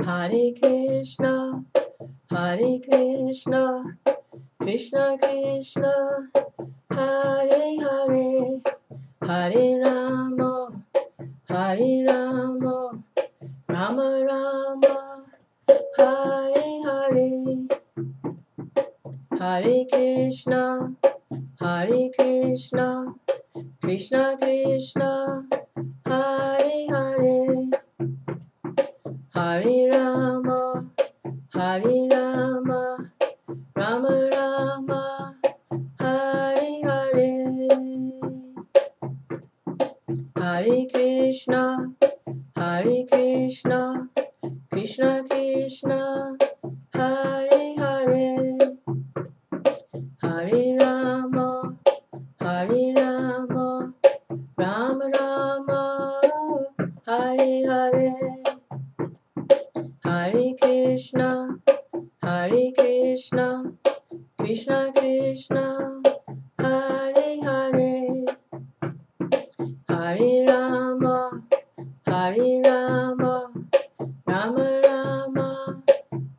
Hare Krishna, Hare Krishna, Krishna Krishna, Hare Hare, Hare Rama, Hare Rama, Rama Rama, Hare Hare, Hare Krishna, Hare Krishna, Krishna Krishna, Hare Hare, Hare Rama, Hare Rama, Rama Rama, Hare Hare, Hare Krishna, Hare Krishna, Krishna Krishna, Hare Hare, Hare Rama, Hare Rama, Rama Rama, Hare Hare, Hare Krishna, Hare Krishna, Krishna Krishna, Hare Hare, Hare Rama, Hare Rama, Rama Rama,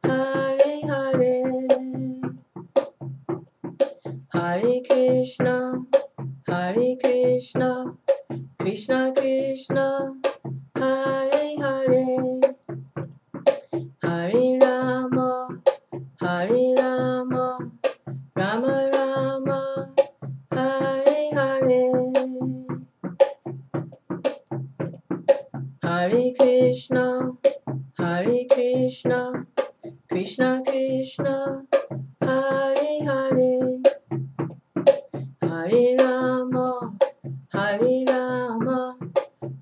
Hare Hare, Hare Krishna, Hare Krishna, Krishna Krishna, Hare Hare, Hare Rama, Hare Rama, Rama Rama, Hare Hare, Hare Krishna, Hare Krishna, Krishna Krishna, Hare Hare, Hare Rama, Hare Rama,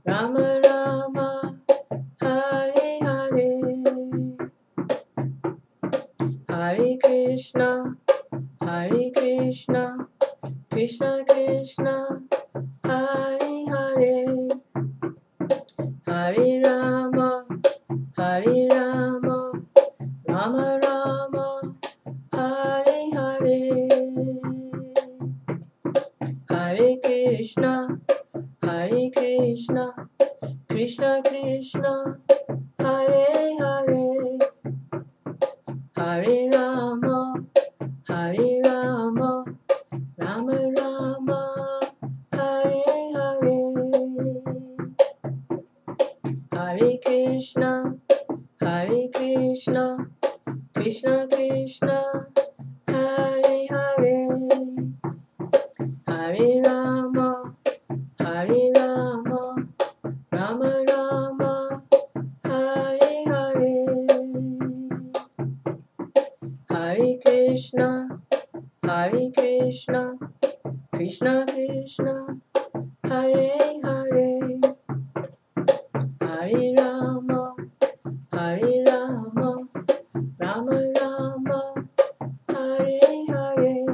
Rama Rama, Hare Hare, Hare Krishna, Hare Krishna, Krishna Krishna, Hare Hare, Hare Rama, Hare Rama, Rama Rama, Hare Hare, Hare Krishna, Hare Krishna, Krishna Krishna, Hare Hare, Hare Rama, Hare Rama, Rama Rama, Hare Hare, Hare Krishna, Hare Krishna, Krishna Krishna, Hare Hare, Hare Rama, Hare Rama, Rama Rama, Hare Hare, Hare Krishna, Hare Krishna, Krishna Krishna, Hare Hare, Hare Rama, Hare Rama, Rama Rama, Hare Hare, Hare Krishna, Hare Krishna, Krishna Krishna, Hare Hare, Hare Rama, Hare Rama, Rama Rama, Hare Hare,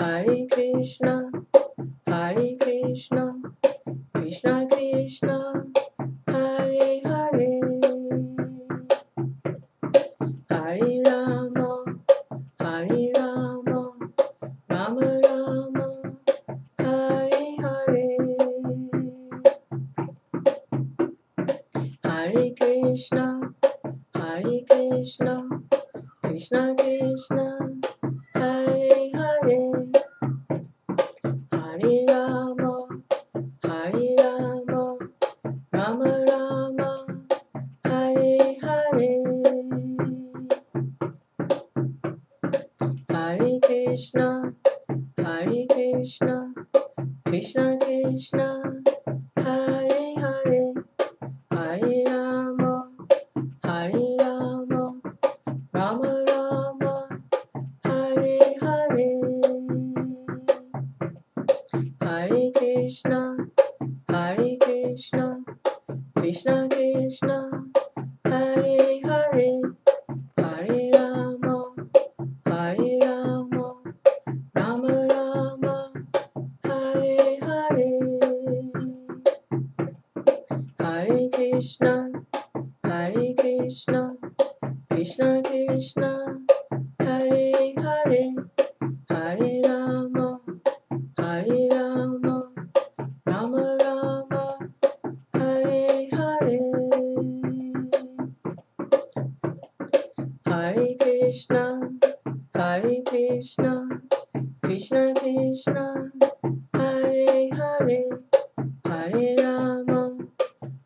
Hare Krishna, Hare Krishna, Krishna Krishna, Hare Hare, Hare Rama, Hare Rama, Rama Rama, Hare Hare, Hare Krishna, Hare Krishna, Krishna Krishna, Hare Hare, Hare Rama, Hare Rama, Rama Rama, Hare Hare, Hare Krishna, Hare Krishna, Krishna Krishna, Hare Hare, Hare Rama, Hare Rama, Rama Rama, Hare Hare, Hare Krishna, Hare Krishna, Krishna Krishna, Hare Hare, Hare Rama, Hare Rama, Rama Rama, Hare Krishna, Hare Hare, Hare Rama,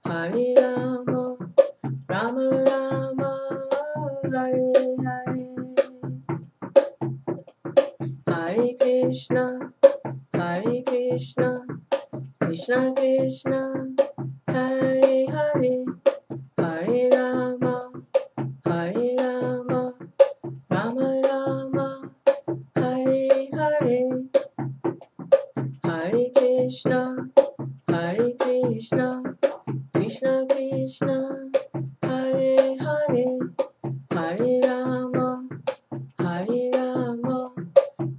Hare Rama, Rama Rama, Hare Hare. Hare Krishna, Hare Krishna, Krishna Krishna, Hare Hare, Hare Rama, Hare Rama, Rama Rama, Hare Hare. Hare Krishna, Hare Krishna, Krishna Krishna, Hare Hare, Hare Rama, Hare Rama,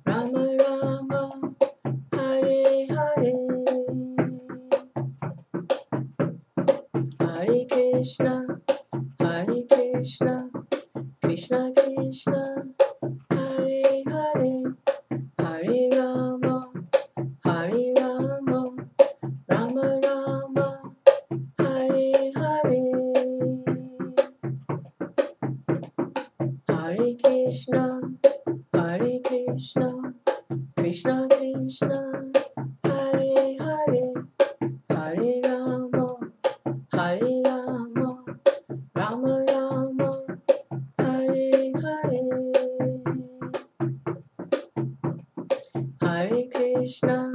Rama Rama, Hare Hare. Hare Krishna, Hare Krishna, Krishna Krishna, Hare Hare, Hare Rama, Hare Rama, Rama Rama, Hare Hare. Hare Krishna, Hare Krishna, Krishna Krishna, Hare Hare, Hare Rama, Hare Rama, Rama Rama, Hare Hare. Hare Krishna,